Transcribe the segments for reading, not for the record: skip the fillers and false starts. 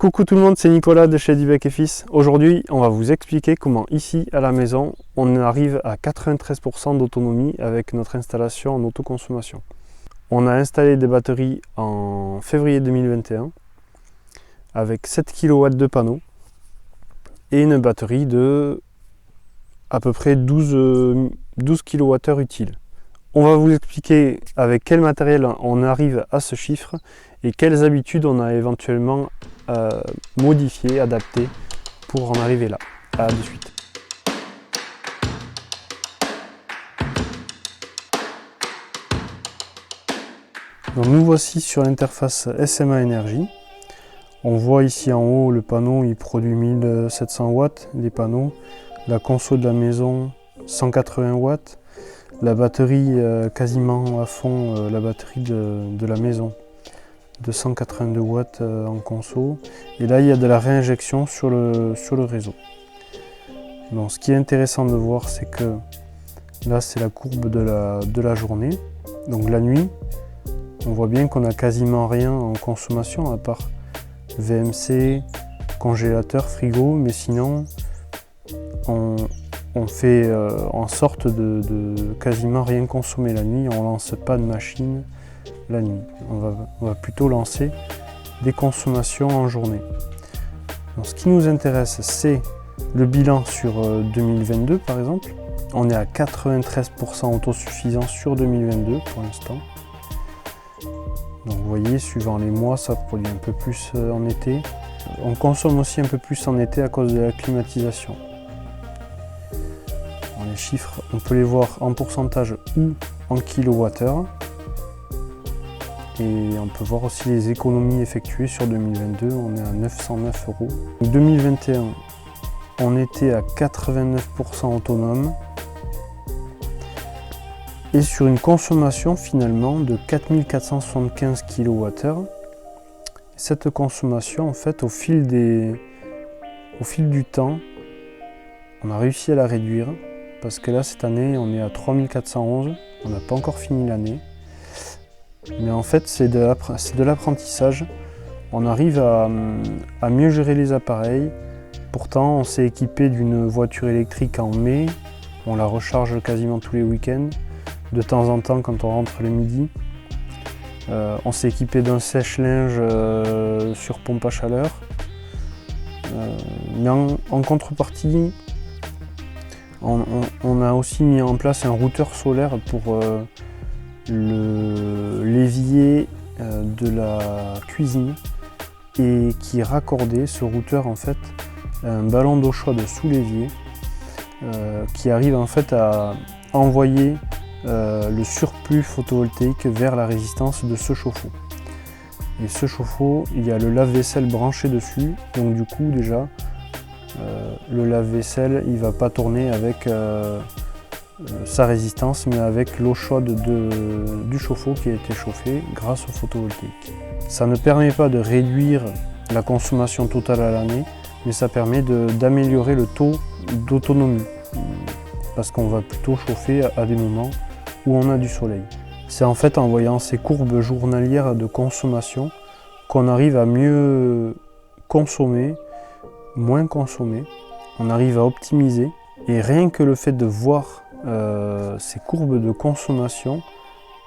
Coucou tout le monde, c'est Nicolas de chez Dybeck & Fils. Aujourd'hui, on va vous expliquer comment ici à la maison, on arrive à 93% d'autonomie avec notre installation en autoconsommation. On a installé des batteries en février 2021 avec 7 kW de panneaux et une batterie de à peu près 12 kWh utiles. On va vous expliquer avec quel matériel on arrive à ce chiffre et quelles habitudes on a éventuellement modifiées, adaptées pour en arriver là. À de suite. Donc nous voici sur l'interface SMA Énergie. On voit ici en haut le panneau, il produit 1700 watts, les panneaux. La console de la maison, 180 watts. La batterie quasiment à fond, la batterie de la maison, de 182 watts en conso. Et là, il y a de la réinjection sur le réseau. Donc, ce qui est intéressant de voir, c'est que là, c'est la courbe de la journée. Donc la nuit, on voit bien qu'on n'a quasiment rien en consommation, à part VMC, congélateur, frigo, mais sinon, on fait en sorte de quasiment rien consommer la nuit. On ne lance pas de machine la nuit. On va plutôt lancer des consommations en journée. Donc, ce qui nous intéresse, c'est le bilan sur 2022 par exemple. On est à 93% autosuffisant sur 2022 pour l'instant. Donc vous voyez, suivant les mois, ça produit un peu plus en été. On consomme aussi un peu plus en été à cause de la climatisation. Les chiffres, on peut les voir en pourcentage ou en kilowattheure. Et on peut voir aussi les économies effectuées sur 2022, on est à 909 €. 2021, on était à 89% autonome. Et sur une consommation finalement de 4475 kWh. Cette consommation, en fait, au fil du temps, on a réussi à la réduire. Parce que là, cette année, on est à 3411, on n'a pas encore fini l'année. Mais en fait, c'est de l'apprentissage. On arrive à mieux gérer les appareils. Pourtant, on s'est équipé d'une voiture électrique en mai. On la recharge quasiment tous les week-ends. De temps en temps, quand on rentre le midi. On s'est équipé d'un sèche-linge sur pompe à chaleur. Mais en contrepartie, on a aussi mis en place un routeur solaire pour l'évier de la cuisine et qui est raccordé, ce routeur en fait, à un ballon d'eau chaude sous l'évier qui arrive en fait à envoyer le surplus photovoltaïque vers la résistance de ce chauffe-eau. Et ce chauffe-eau, il y a le lave-vaisselle branché dessus, donc du coup déjà le lave-vaisselle il ne va pas tourner avec sa résistance mais avec l'eau chaude du chauffe-eau qui a été chauffé grâce au photovoltaïque. Ça ne permet pas de réduire la consommation totale à l'année, mais ça permet d'améliorer le taux d'autonomie parce qu'on va plutôt chauffer à des moments où on a du soleil. C'est en fait en voyant ces courbes journalières de consommation qu'on arrive à mieux consommer, moins consommer, on arrive à optimiser et rien que le fait de voir ces courbes de consommation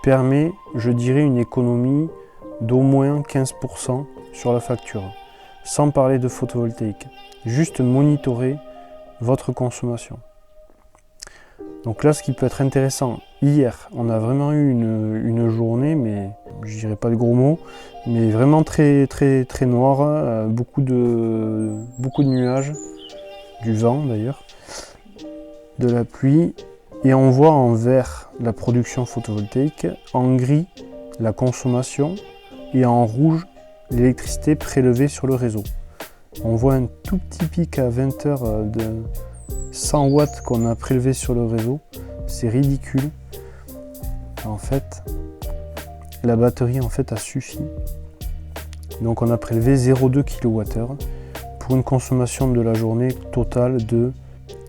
permet, je dirais, une économie d'au moins 15% sur la facture, sans parler de photovoltaïque, juste monitorer votre consommation. Donc là, ce qui peut être intéressant, hier, on a vraiment eu une journée, mais je dirais pas de gros mots, mais vraiment très noire, beaucoup de nuages, du vent d'ailleurs, de la pluie, et on voit en vert la production photovoltaïque, en gris la consommation, et en rouge l'électricité prélevée sur le réseau. On voit un tout petit pic à 20 h de 100 watts qu'on a prélevé sur le réseau, c'est ridicule. En fait, la batterie en fait a suffi. Donc on a prélevé 0,2 kWh pour une consommation de la journée totale de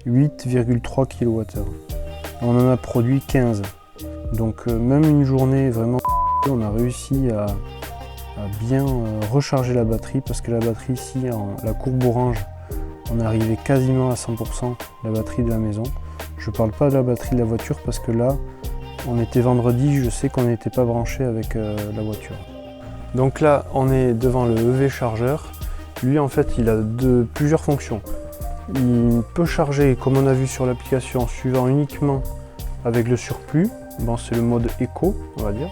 8,3 kWh. On en a produit 15. Donc même une journée vraiment, on a réussi bien recharger la batterie, parce que la batterie ici, la courbe orange, on est arrivé quasiment à 100% la batterie de la maison. Je ne parle pas de la batterie de la voiture parce que là, on était vendredi, je sais qu'on n'était pas branché avec la voiture. Donc là, on est devant le EV chargeur. Lui, en fait, il a plusieurs fonctions. Il peut charger, comme on a vu sur l'application, suivant uniquement avec le surplus. Bon, c'est le mode éco, on va dire.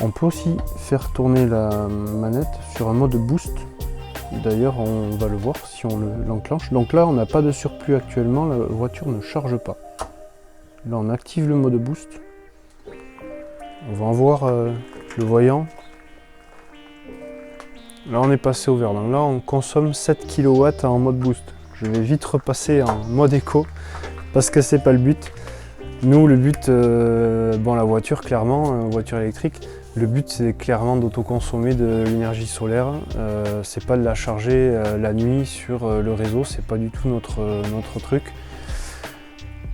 On peut aussi faire tourner la manette sur un mode boost. D'ailleurs, on va le voir si on l'enclenche. Donc là, on n'a pas de surplus actuellement, la voiture ne charge pas. Là, on active le mode boost. On va en voir le voyant. Là, on est passé au vert. Donc là, on consomme 7 kW en mode boost. Je vais vite repasser en mode éco parce que c'est pas le but. Nous, le but, bon, la voiture, clairement, voiture électrique, le but c'est clairement d'autoconsommer de l'énergie solaire. C'est pas de la charger la nuit sur le réseau, c'est pas du tout notre truc.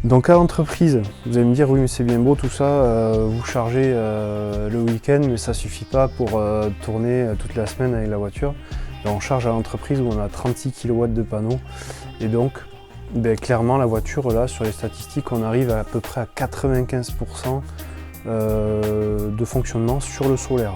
Donc à l'entreprise, vous allez me dire oui mais c'est bien beau tout ça, vous chargez le week-end mais ça suffit pas pour tourner toute la semaine avec la voiture. Ben, on charge à l'entreprise où on a 36 kW de panneaux et donc ben, clairement la voiture là sur les statistiques on arrive à peu près à 95% de fonctionnement sur le solaire.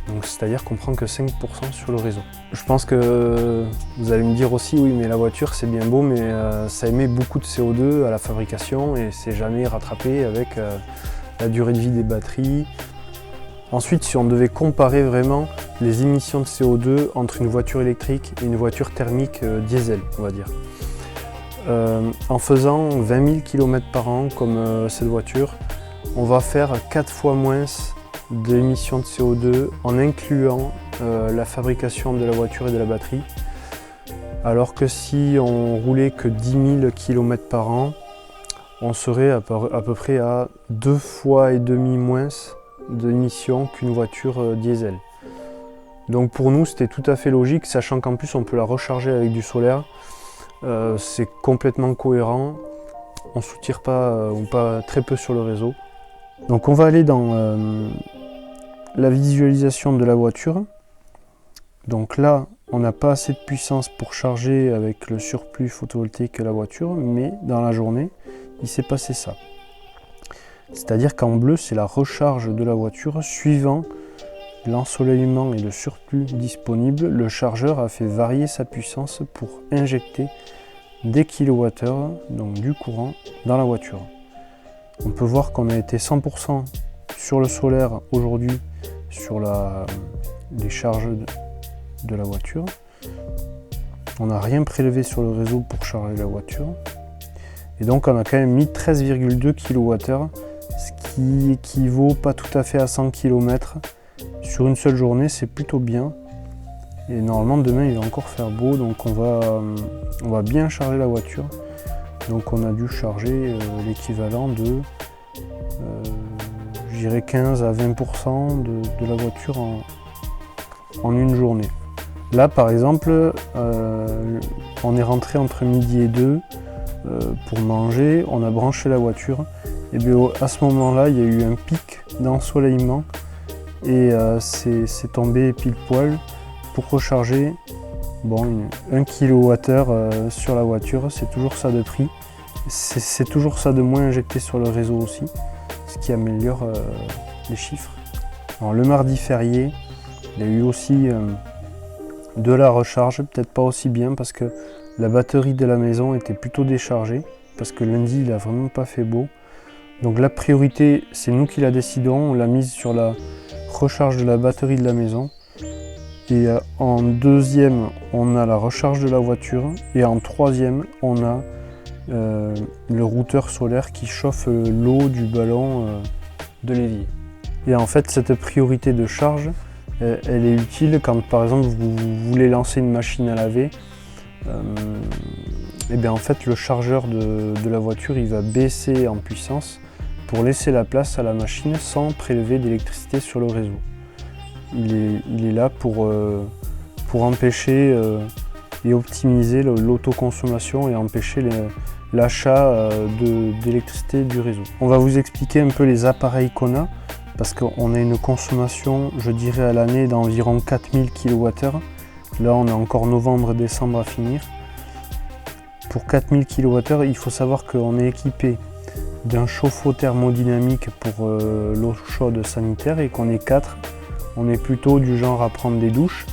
Donc c'est-à-dire qu'on prend que 5% sur le réseau. Je pense que vous allez me dire aussi oui mais la voiture c'est bien beau mais ça émet beaucoup de CO2 à la fabrication et c'est jamais rattrapé avec la durée de vie des batteries. Ensuite si on devait comparer vraiment les émissions de CO2 entre une voiture électrique et une voiture thermique diesel on va dire. En faisant 20 000 km par an comme cette voiture, on va faire 4 fois moins d'émissions de CO2 en incluant la fabrication de la voiture et de la batterie. Alors que si on roulait que 10 000 km par an, on serait à peu près à 2,5 fois moins d'émissions qu'une voiture diesel. Donc pour nous c'était tout à fait logique, sachant qu'en plus on peut la recharger avec du solaire. C'est complètement cohérent, on ne soutire pas ou pas très peu sur le réseau. Donc on va aller dans la visualisation de la voiture. Donc là, on n'a pas assez de puissance pour charger avec le surplus photovoltaïque de la voiture, mais dans la journée, il s'est passé ça. C'est-à-dire qu'en bleu, c'est la recharge de la voiture suivant l'ensoleillement et le surplus disponible. Le chargeur a fait varier sa puissance pour injecter des kilowattheures, donc du courant, dans la voiture. On peut voir qu'on a été 100% sur le solaire aujourd'hui sur les charges de la voiture. On n'a rien prélevé sur le réseau pour charger la voiture. Et donc on a quand même mis 13,2 kWh, ce qui équivaut pas tout à fait à 100 km. Sur une seule journée, c'est plutôt bien. Et normalement demain il va encore faire beau, donc on va bien charger la voiture. Donc on a dû charger l'équivalent de je dirais 15 à 20% de la voiture en une journée. Là par exemple, on est rentré entre midi et 2 pour manger, on a branché la voiture et bien à ce moment-là il y a eu un pic d'ensoleillement et c'est tombé pile poil pour recharger. Bon, 1 kWh sur la voiture, c'est toujours ça de prix. C'est toujours ça de moins injecté sur le réseau aussi, ce qui améliore les chiffres. Alors, le mardi férié, il y a eu aussi de la recharge, peut-être pas aussi bien parce que la batterie de la maison était plutôt déchargée, parce que lundi il a vraiment pas fait beau. Donc la priorité, c'est nous qui la décidons, on l'a mise sur la recharge de la batterie de la maison. Et en deuxième, on a la recharge de la voiture. Et en troisième, on a le routeur solaire qui chauffe l'eau du ballon de l'évier. Et en fait, cette priorité de charge, elle est utile quand par exemple vous voulez lancer une machine à laver. Et bien en fait, le chargeur de la voiture, il va baisser en puissance pour laisser la place à la machine sans prélever d'électricité sur le réseau. Il est là pour empêcher et optimiser l'autoconsommation et empêcher l'achat d'électricité du réseau. On va vous expliquer un peu les appareils qu'on a. parce qu'on a une consommation, je dirais à l'année, d'environ 4000 kWh. Là on a encore novembre et décembre à finir. Pour 4000 kWh, il faut savoir qu'on est équipé d'un chauffe-eau thermodynamique pour l'eau chaude sanitaire et qu'on est 4. On est plutôt du genre à prendre des douches.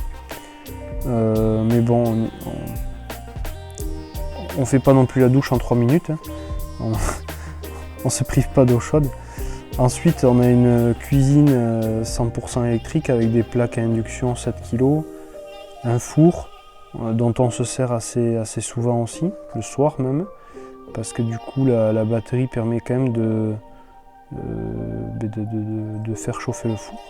Mais bon, on fait pas non plus la douche en 3 minutes. On se prive pas d'eau chaude. Ensuite, on a une cuisine 100% électrique avec des plaques à induction 7 kg, un four dont on se sert assez souvent aussi, le soir même, parce que du coup la batterie permet quand même de faire chauffer le four.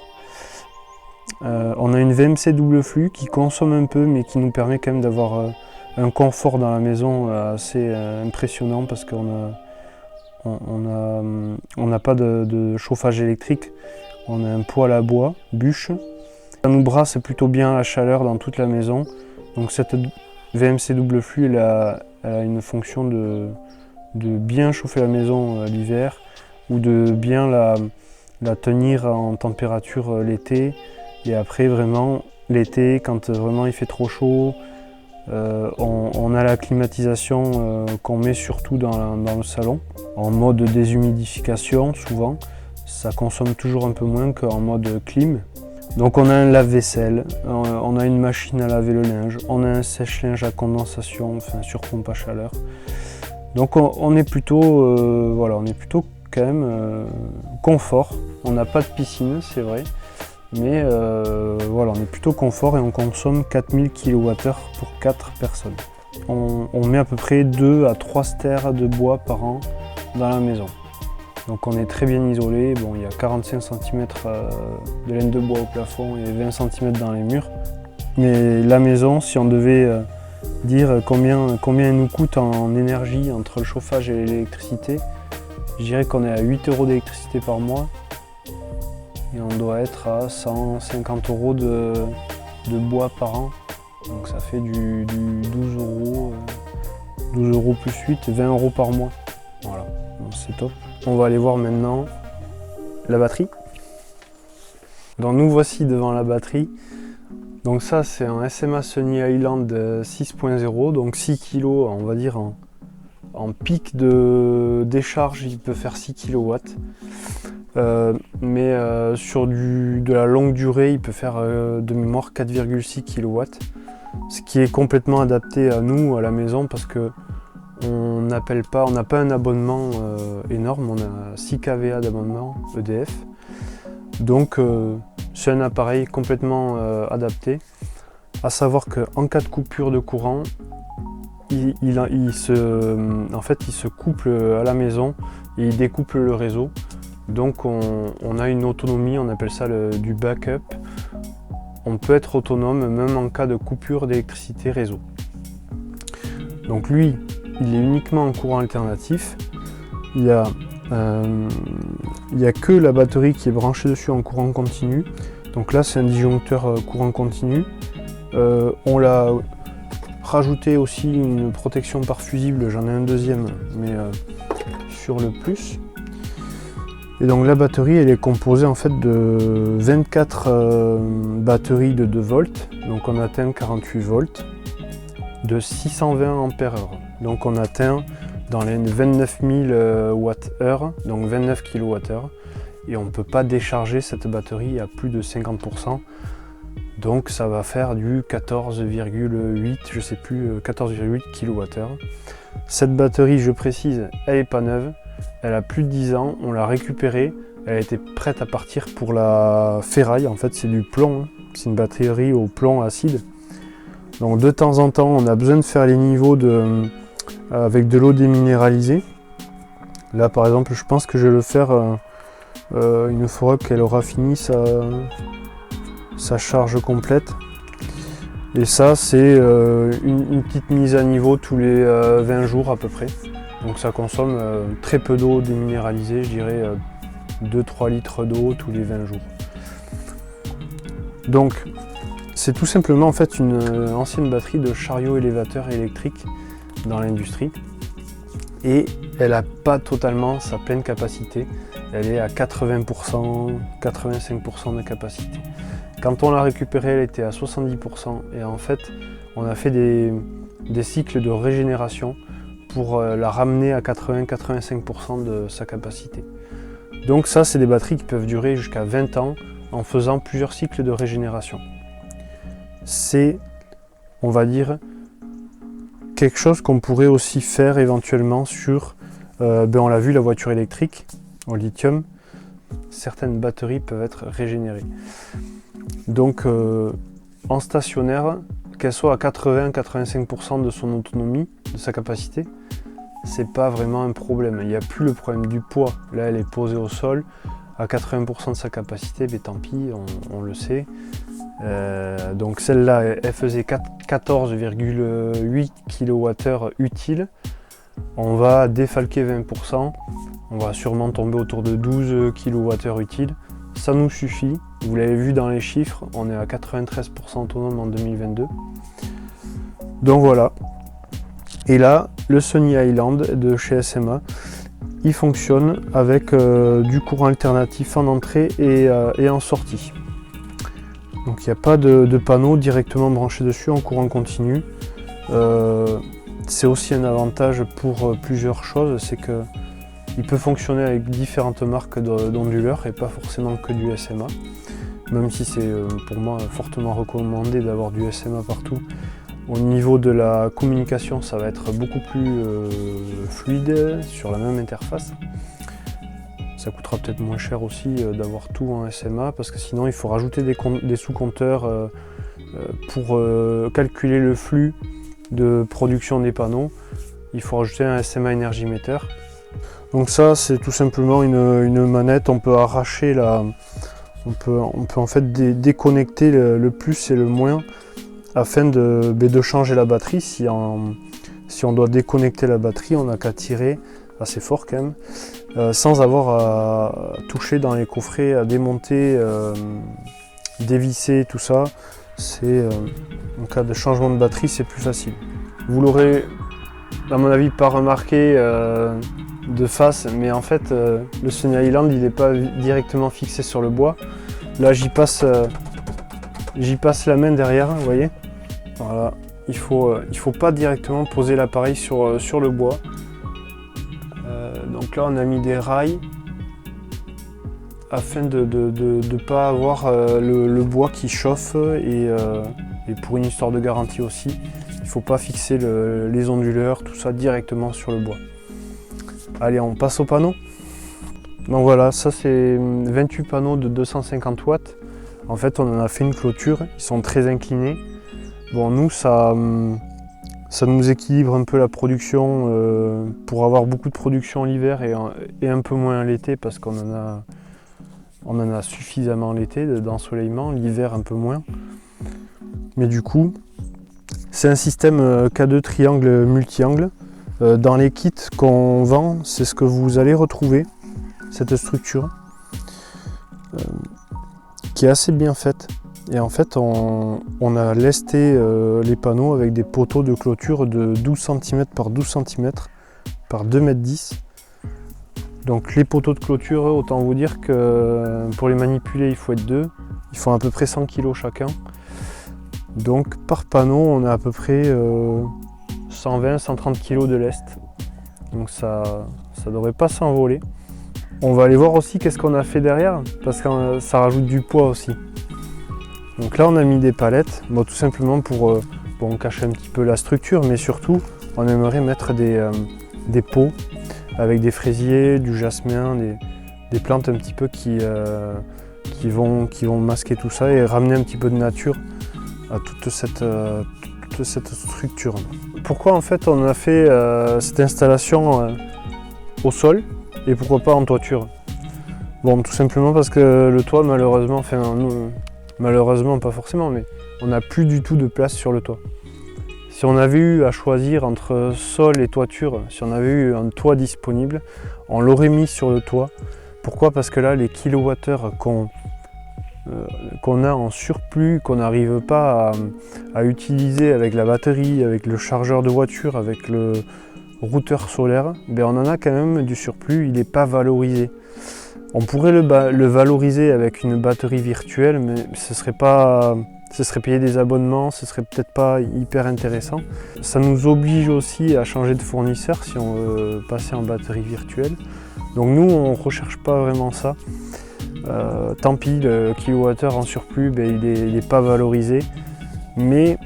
On a une VMC double flux qui consomme un peu mais qui nous permet quand même d'avoir un confort dans la maison assez impressionnant parce qu'on n'a pas de chauffage électrique, on a un poêle à bois, bûche. Ça nous brasse plutôt bien la chaleur dans toute la maison. Donc cette VMC double flux elle a une fonction de bien chauffer la maison l'hiver ou de bien la tenir en température l'été. Et après vraiment l'été quand vraiment il fait trop chaud, on a la climatisation qu'on met surtout dans le salon en mode déshumidification souvent. Ça consomme toujours un peu moins qu'en mode clim. Donc on a un lave-vaisselle, on a une machine à laver le linge, on a un sèche-linge à condensation, enfin sur pompe à chaleur. Donc on est plutôt, voilà, on est plutôt quand même confort. On n'a pas de piscine, c'est vrai, mais voilà, on est plutôt confort et on consomme 4000 kWh pour 4 personnes. On met à peu près 2 à 3 stères de bois par an dans la maison. Donc on est très bien isolé. Bon, il y a 45 cm de laine de bois au plafond et 20 cm dans les murs. Mais la maison, si on devait dire combien elle nous coûte en énergie entre le chauffage et l'électricité, je dirais qu'on est à 8 € d'électricité par mois. Et on doit être à 150 € de bois par an. Donc ça fait du 12 €, 12 € plus 8, 20 € par mois. Voilà, c'est top. On va aller voir maintenant la batterie. Donc nous voici devant la batterie. Donc ça c'est un SMA Sunny Island 6.0, donc 6 kg on va dire en pic de décharge il peut faire 6 kW. Mais sur de la longue durée il peut faire de mémoire 4,6 kW. Ce qui est complètement adapté à nous, à la maison, parce que on n'a pas un abonnement énorme, on a 6 kVA d'abonnement EDF. Donc c'est un appareil complètement adapté. À savoir qu'en cas de coupure de courant, il se couple à la maison et il découple le réseau. Donc on a une autonomie, on appelle ça du backup. On peut être autonome même en cas de coupure d'électricité réseau. Donc lui, il est uniquement en courant alternatif. Il y a que la batterie qui est branchée dessus en courant continu. Donc là c'est un disjoncteur courant continu. On l'a rajouté aussi une protection par fusible, j'en ai un deuxième mais sur le plus. Et donc la batterie elle est composée en fait de 24 batteries de 2 volts. Donc on atteint 48 volts de 620 Ah. Donc on atteint dans les 29 000 Wh, donc 29 kWh. Et on ne peut pas décharger cette batterie à plus de 50%. Donc ça va faire du 14,8, je sais plus, 14,8 kWh. Cette batterie, je précise, elle n'est pas neuve. Elle a plus de 10 ans, on l'a récupérée. Elle était prête à partir pour la ferraille. En fait, c'est du plomb. C'est une batterie au plomb acide. Donc de temps en temps, on a besoin de faire les niveaux avec de l'eau déminéralisée. Là, par exemple, je pense que je vais le faire une fois qu'elle aura fini sa charge complète. Et ça, c'est une petite mise à niveau tous les 20 jours à peu près. Donc ça consomme très peu d'eau déminéralisée, je dirais 2-3 litres d'eau tous les 20 jours. Donc c'est tout simplement en fait une ancienne batterie de chariot élévateur électrique dans l'industrie. Et elle n'a pas totalement sa pleine capacité. elle est à 80%, 85% de capacité. Quand on l'a récupérée, elle était à 70% et en fait, on a fait des cycles de régénération pour la ramener à 80-85% de sa capacité. Donc ça, c'est des batteries qui peuvent durer jusqu'à 20 ans en faisant plusieurs cycles de régénération. C'est, on va dire, quelque chose qu'on pourrait aussi faire éventuellement sur, on l'a vu, la voiture électrique au lithium. Certaines batteries peuvent être régénérées. Donc en stationnaire, qu'elle soit à 80-85% de son autonomie, de sa capacité, c'est pas vraiment un problème. Il n'y a plus le problème du poids. Là, elle est posée au sol à 80% de sa capacité, mais tant pis, on le sait. Donc celle-là, elle faisait 14,8 kWh utile. On va défalquer 20%. On va sûrement tomber autour de 12 kWh utile. Ça nous suffit. Vous l'avez vu dans les chiffres, on est à 93% autonome en 2022. Donc voilà. Et là, le Sunny Island de chez SMA, il fonctionne avec du courant alternatif en entrée et en sortie. Donc il n'y a pas de panneau directement branché dessus en courant continu. C'est aussi un avantage pour plusieurs choses, c'est qu'il peut fonctionner avec différentes marques d'onduleurs et pas forcément que du SMA. Même si c'est pour moi fortement recommandé d'avoir du SMA partout. Au niveau de la communication, ça va être beaucoup plus fluide sur la même interface. Ça coûtera peut-être moins cher aussi d'avoir tout en SMA parce que sinon il faut rajouter des sous-compteurs pour calculer le flux de production des panneaux. Il faut rajouter un SMA Energy Meter. Donc ça, c'est tout simplement une manette. On peut arracher on peut en fait déconnecter le plus et le moins afin de changer la batterie. Si on doit déconnecter la batterie, on n'a qu'à tirer assez fort quand même, sans avoir à toucher dans les coffrets, à démonter, dévisser, tout ça. En cas de changement de batterie, c'est plus facile. Vous l'aurez, à mon avis, pas remarqué de face, mais en fait, le Sunny Island, il n'est pas directement fixé sur le bois. Là, j'y passe la main derrière, vous voyez. Voilà, il faut pas directement poser l'appareil sur le bois. Donc là, on a mis des rails afin de ne pas avoir le bois qui chauffe et pour une histoire de garantie aussi, il ne faut pas fixer les onduleurs, tout ça directement sur le bois. Allez, on passe aux panneaux. Donc voilà, ça c'est 28 panneaux de 250 watts. En fait, on en a fait une clôture, ils sont très inclinés. Bon, nous, ça nous équilibre un peu la production pour avoir beaucoup de production l'hiver et un peu moins l'été parce qu'on en a suffisamment l'été d'ensoleillement, l'hiver un peu moins. Mais du coup, c'est un système K2 triangle multi-angle. Dans les kits qu'on vend, c'est ce que vous allez retrouver, cette structure qui est assez bien faite. Et en fait, on a lesté les panneaux avec des poteaux de clôture de 12 cm par 12 cm par 2,10 m. Donc les poteaux de clôture, autant vous dire que pour les manipuler, il faut être deux. Ils font à peu près 100 kg chacun. Donc par panneau, on a à peu près 120-130 kg de lest. Donc ça devrait pas s'envoler. On va aller voir aussi qu'est-ce qu'on a fait derrière, parce que ça rajoute du poids aussi. Donc là, on a mis des palettes, bon, tout simplement pour cacher un petit peu la structure, mais surtout, on aimerait mettre des pots avec des fraisiers, du jasmin, des plantes un petit peu qui vont masquer tout ça et ramener un petit peu de nature à toute cette structure. Pourquoi en fait on a fait cette installation au sol et pourquoi pas en toiture? Bon, tout simplement parce que le toit, malheureusement, enfin malheureusement pas forcément, mais on n'a plus du tout de place sur le toit. Si on avait eu à choisir entre sol et toiture, si on avait eu un toit disponible, on l'aurait mis sur le toit. Pourquoi? Parce que là, les kilowattheures qu'on a en surplus, qu'on n'arrive pas à utiliser avec la batterie, avec le chargeur de voiture, avec le routeur solaire, ben on en a quand même du surplus, il n'est pas valorisé. On pourrait le valoriser avec une batterie virtuelle, mais ce serait payer des abonnements, ce serait peut-être pas hyper intéressant. Ça nous oblige aussi à changer de fournisseur si on veut passer en batterie virtuelle. Donc nous, on ne recherche pas vraiment ça. Tant pis, le kilowattheure en surplus, il n'est pas valorisé. Mais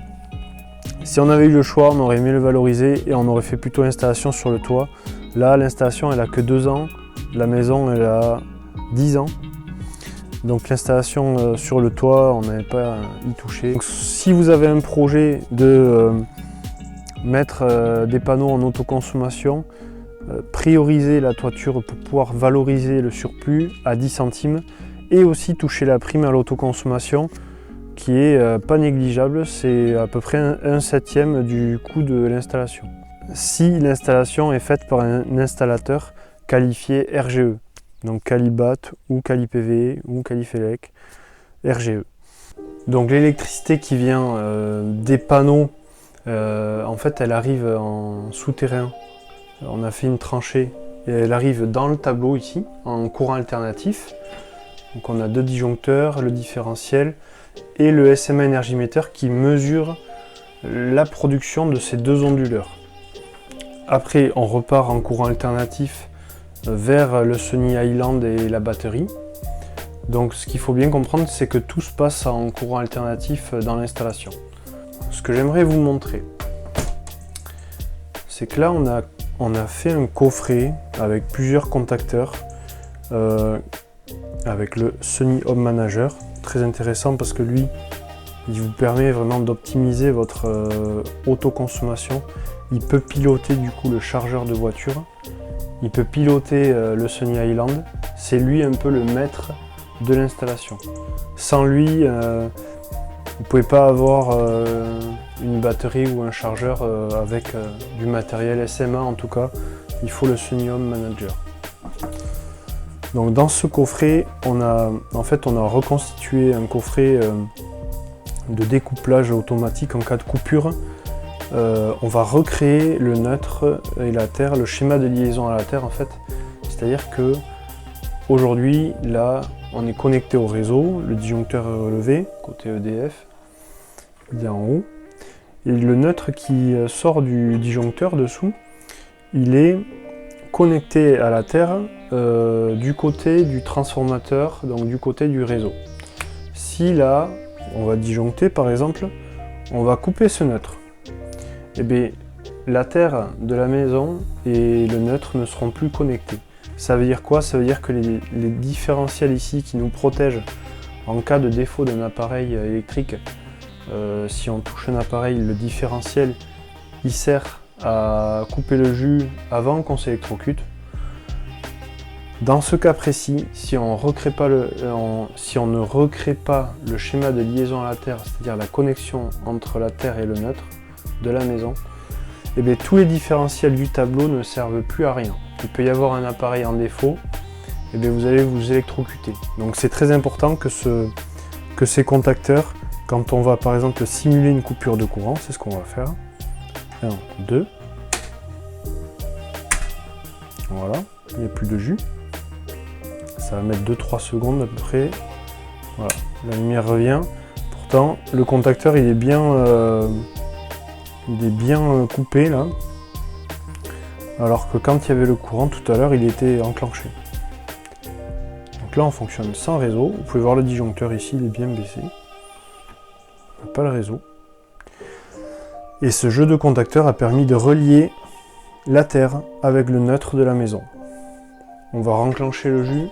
si on avait eu le choix, on aurait aimé le valoriser et on aurait fait plutôt l'installation sur le toit. Là, l'installation, elle a que 2 ans. La maison, elle a 10 ans. Donc l'installation sur le toit, on n'avait pas y touché. Donc, si vous avez un projet de mettre des panneaux en autoconsommation, prioriser la toiture pour pouvoir valoriser le surplus à 10 centimes et aussi toucher la prime à l'autoconsommation qui est pas négligeable, c'est à peu près 1/7 du coût de l'installation. Si l'installation est faite par un installateur qualifié RGE, donc Qualibat ou Quali-PV ou Qualifelec, RGE. Donc l'électricité qui vient des panneaux, en fait elle arrive en souterrain. On a fait une tranchée et elle arrive dans le tableau ici, en courant alternatif. Donc on a 2 disjoncteurs, le différentiel et le SMA énergimètre qui mesure la production de ces 2 onduleurs. Après on repart en courant alternatif vers le Sunny Island et la batterie. Donc ce qu'il faut bien comprendre, c'est que tout se passe en courant alternatif dans l'installation. Ce que j'aimerais vous montrer, c'est que là on a fait un coffret avec plusieurs contacteurs avec le Sunny Home Manager, très intéressant parce que lui il vous permet vraiment d'optimiser votre autoconsommation. Il peut piloter du coup le chargeur de voiture, il peut piloter le Sunny Island, c'est lui un peu le maître de l'installation. Sans lui, vous ne pouvez pas avoir une batterie ou un chargeur avec du matériel SMA en tout cas, il faut le Sunny Home Manager. Donc dans ce coffret, on a reconstitué un coffret de découplage automatique en cas de coupure. On va recréer le neutre et la terre, le schéma de liaison à la terre en fait. C'est-à-dire que aujourd'hui, là, on est connecté au réseau, le disjoncteur est relevé, côté EDF, il est en haut. Et le neutre qui sort du disjoncteur dessous, il est connecté à la terre du côté du transformateur, donc du côté du réseau. Si là, on va disjoncter par exemple, on va couper ce neutre. Et bien, la terre de la maison et le neutre ne seront plus connectés. Ça veut dire quoi? Ça veut dire que les différentiels ici qui nous protègent en cas de défaut d'un appareil électrique, si on touche un appareil, le différentiel il sert à couper le jus avant qu'on s'électrocute. Dans ce cas précis, si on ne recrée pas le schéma de liaison à la terre, c'est-à-dire la connexion entre la terre et le neutre de la maison, et bien, tous les différentiels du tableau ne servent plus à rien. Il peut y avoir un appareil en défaut, et bien, vous allez vous électrocuter. Donc c'est très important que ces contacteurs, quand on va par exemple simuler une coupure de courant, c'est ce qu'on va faire. 1, 2. Voilà, il n'y a plus de jus. Ça va mettre 2-3 secondes à peu près. Voilà, la lumière revient. Pourtant, le contacteur il est bien coupé là. Alors que quand il y avait le courant tout à l'heure, il était enclenché. Donc là, on fonctionne sans réseau. Vous pouvez voir le disjoncteur ici, il est bien baissé. On n'a pas le réseau. Et ce jeu de contacteurs a permis de relier la terre avec le neutre de la maison. On va renclencher le jus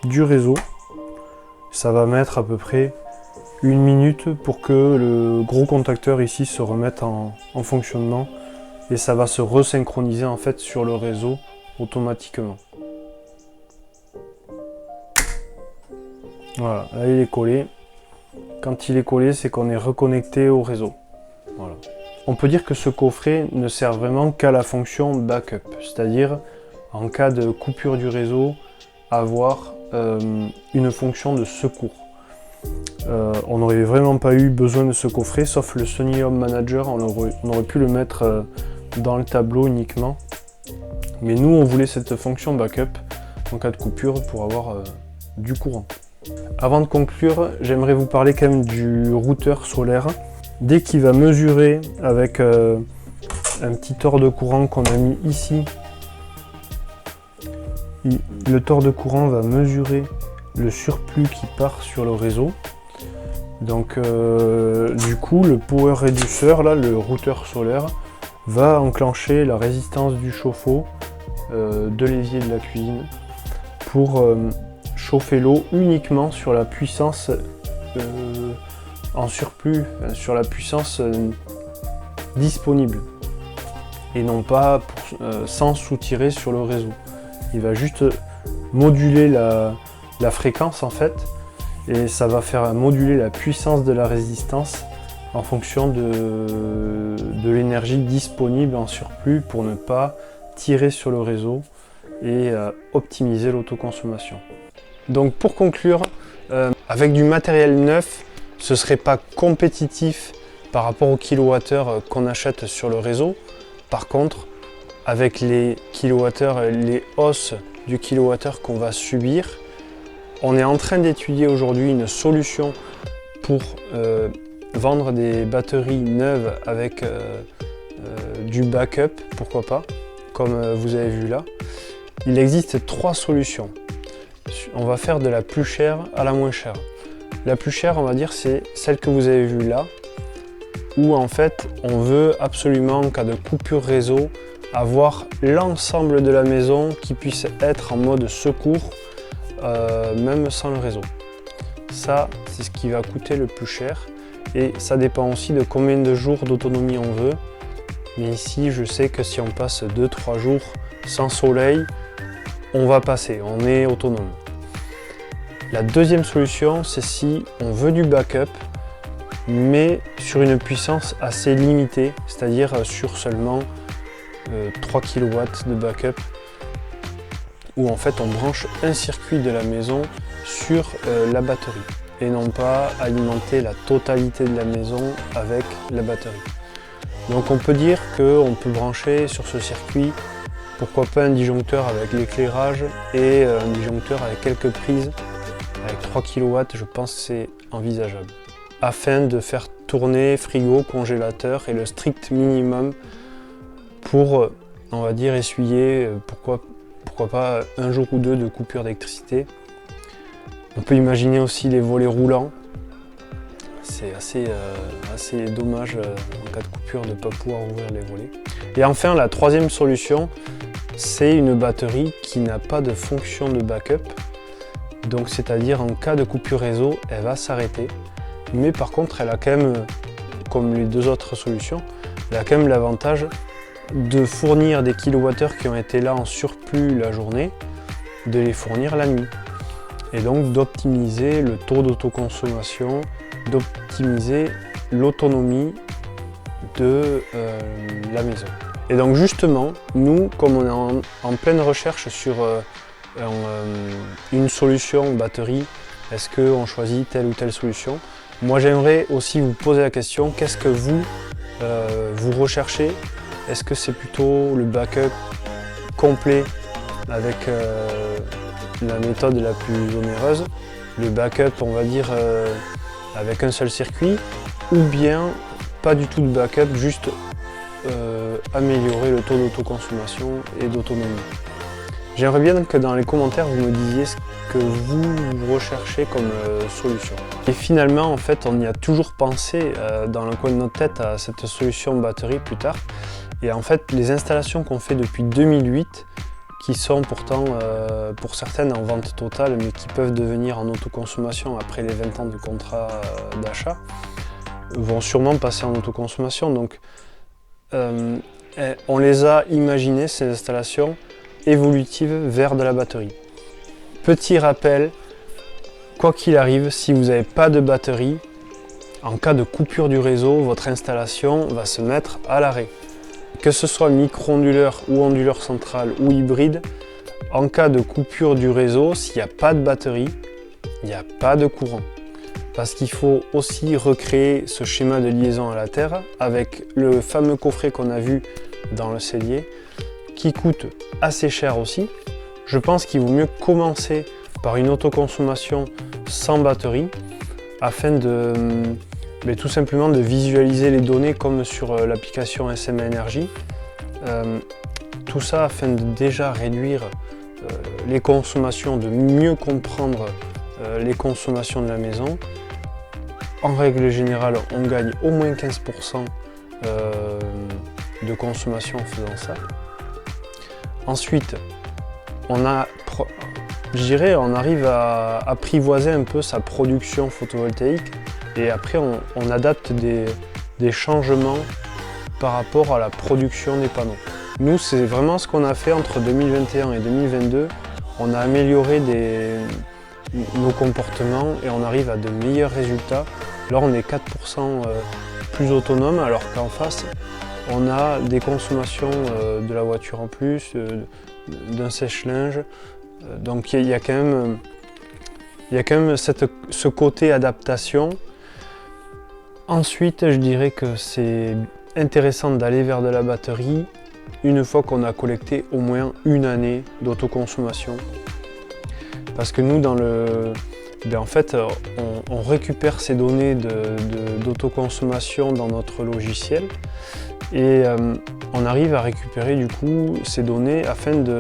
du réseau. Ça va mettre à peu près 1 minute pour que le gros contacteur ici se remette en fonctionnement et ça va se resynchroniser en fait sur le réseau automatiquement. Voilà, là il est collé. Quand il est collé, c'est qu'on est reconnecté au réseau. Voilà. On peut dire que ce coffret ne sert vraiment qu'à la fonction backup, c'est-à-dire en cas de coupure du réseau, avoir une fonction de secours. On n'aurait vraiment pas eu besoin de ce coffret, sauf le Sunny Home Manager, on aurait pu le mettre dans le tableau uniquement. Mais nous, on voulait cette fonction backup, en cas de coupure pour avoir du courant. Avant de conclure, j'aimerais vous parler quand même du routeur solaire. Dès qu'il va mesurer avec un petit tore de courant qu'on a mis ici, le tore de courant va mesurer le surplus qui part sur le réseau. Donc du coup, le power reducer, là, le routeur solaire, va enclencher la résistance du chauffe-eau de l'évier de la cuisine pour chauffer l'eau uniquement sur la puissance en surplus, sur la puissance disponible et non pas sans soutirer sur le réseau. Il va juste moduler la fréquence en fait, et ça va faire moduler la puissance de la résistance en fonction de l'énergie disponible en surplus pour ne pas tirer sur le réseau et optimiser l'autoconsommation. Donc pour conclure, avec du matériel neuf, ce ne serait pas compétitif par rapport aux kilowattheures qu'on achète sur le réseau. Par contre, avec les kilowattheures, les hausses du kilowattheure qu'on va subir, on est en train d'étudier aujourd'hui une solution pour vendre des batteries neuves avec du backup, pourquoi pas, comme vous avez vu là. Il existe 3 solutions. On va faire de la plus chère à la moins chère. La plus chère, on va dire, c'est celle que vous avez vue là, où en fait, on veut absolument, en cas de coupure réseau, avoir l'ensemble de la maison qui puisse être en mode secours, même sans le réseau. Ça, c'est ce qui va coûter le plus cher. Et ça dépend aussi de combien de jours d'autonomie on veut. Mais ici, je sais que si on passe 2-3 jours sans soleil, on va passer, on est autonome. La deuxième solution, c'est si on veut du backup, mais sur une puissance assez limitée, c'est-à-dire sur seulement 3 kW de backup, où en fait on branche un circuit de la maison sur la batterie et non pas alimenter la totalité de la maison avec la batterie. Donc on peut dire qu'on peut brancher sur ce circuit, pourquoi pas un disjoncteur avec l'éclairage et un disjoncteur avec quelques prises. Avec 3 kW, je pense que c'est envisageable. Afin de faire tourner frigo, congélateur et le strict minimum pour, on va dire, essuyer, pourquoi pas un jour ou deux de coupure d'électricité. On peut imaginer aussi les volets roulants. C'est assez dommage en cas de coupure de ne pas pouvoir ouvrir les volets. Et enfin, la troisième solution, c'est une batterie qui n'a pas de fonction de backup. Donc c'est-à-dire en cas de coupure réseau, elle va s'arrêter. Mais par contre, elle a quand même, comme les deux autres solutions, elle a quand même l'avantage de fournir des kilowattheures qui ont été là en surplus la journée, de les fournir la nuit. Et donc d'optimiser le taux d'autoconsommation, d'optimiser l'autonomie de la maison. Et donc justement, nous, comme on est en pleine recherche sur une solution batterie, est-ce qu'on choisit telle ou telle solution? Moi j'aimerais aussi vous poser la question, qu'est-ce que vous recherchez? Est-ce que c'est plutôt le backup complet avec la méthode la plus onéreuse, le backup on va dire avec un seul circuit, ou bien pas du tout de backup, juste améliorer le taux d'autoconsommation et d'autonomie? J'aimerais bien que dans les commentaires vous me disiez ce que vous recherchez comme solution. Et finalement en fait on y a toujours pensé dans le coin de notre tête à cette solution batterie plus tard. Et en fait les installations qu'on fait depuis 2008, qui sont pourtant pour certaines en vente totale mais qui peuvent devenir en autoconsommation après les 20 ans de contrat d'achat, vont sûrement passer en autoconsommation. Donc on les a imaginées ces installations évolutive vers de la batterie. Petit rappel, quoi qu'il arrive, si vous n'avez pas de batterie, en cas de coupure du réseau, votre installation va se mettre à l'arrêt. Que ce soit micro-onduleur ou onduleur central ou hybride, en cas de coupure du réseau, s'il n'y a pas de batterie, il n'y a pas de courant. Parce qu'il faut aussi recréer ce schéma de liaison à la Terre avec le fameux coffret qu'on a vu dans le cellier, qui coûte assez cher aussi. Je pense qu'il vaut mieux commencer par une autoconsommation sans batterie afin de tout simplement de visualiser les données comme sur l'application SMA Energy. Tout ça afin de déjà réduire les consommations, de mieux comprendre les consommations de la maison. En règle générale, on gagne au moins 15% de consommation en faisant ça. Ensuite, on arrive à apprivoiser un peu sa production photovoltaïque et après on adapte des changements par rapport à la production des panneaux. Nous, c'est vraiment ce qu'on a fait entre 2021 et 2022. On a amélioré nos comportements et on arrive à de meilleurs résultats. Là, on est 4% plus autonome, alors qu'en face, on a des consommations de la voiture en plus, d'un sèche-linge. Donc il y a quand même ce côté adaptation. Ensuite, je dirais que c'est intéressant d'aller vers de la batterie une fois qu'on a collecté au moins une année d'autoconsommation. Parce que nous, en fait, on récupère ces données d'autoconsommation dans notre logiciel et on arrive à récupérer du coup ces données afin de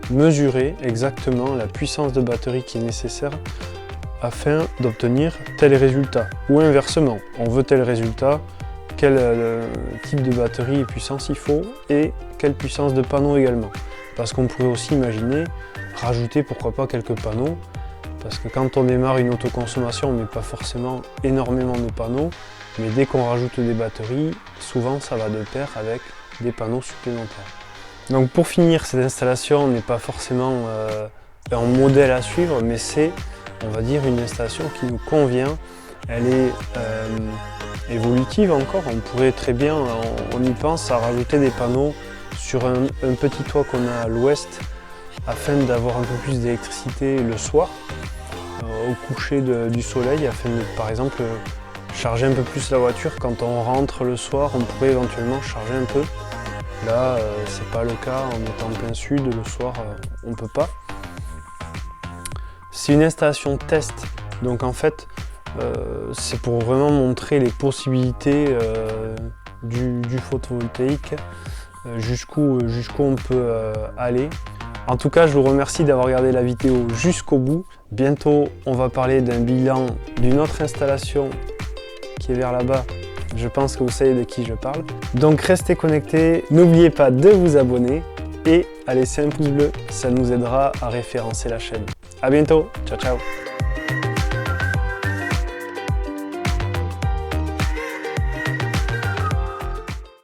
mesurer exactement la puissance de batterie qui est nécessaire afin d'obtenir tel résultat. Ou inversement, on veut tel résultat, quel type de batterie et puissance il faut et quelle puissance de panneau également. Parce qu'on pourrait aussi imaginer rajouter pourquoi pas quelques panneaux, parce que quand on démarre une autoconsommation, on ne met pas forcément énormément de panneaux, mais dès qu'on rajoute des batteries, souvent ça va de pair avec des panneaux supplémentaires. Donc pour finir, cette installation n'est pas forcément un modèle à suivre, mais c'est, on va dire, une installation qui nous convient. Elle est évolutive encore, on pourrait très bien, on y pense, à rajouter des panneaux sur un petit toit qu'on a à l'ouest afin d'avoir un peu plus d'électricité le soir, au coucher du soleil, afin de, par exemple, charger un peu plus la voiture. Quand on rentre le soir, on pourrait éventuellement charger un peu. Là, c'est pas le cas, on est en plein sud, le soir, on peut pas. C'est une installation test, donc en fait, c'est pour vraiment montrer les possibilités du photovoltaïque, jusqu'où on peut aller. En tout cas, je vous remercie d'avoir regardé la vidéo jusqu'au bout. Bientôt, on va parler d'un bilan d'une autre installation qui est vers là-bas. Je pense que vous savez de qui je parle. Donc restez connectés, n'oubliez pas de vous abonner et à laisser un pouce bleu, ça nous aidera à référencer la chaîne. A bientôt, ciao ciao.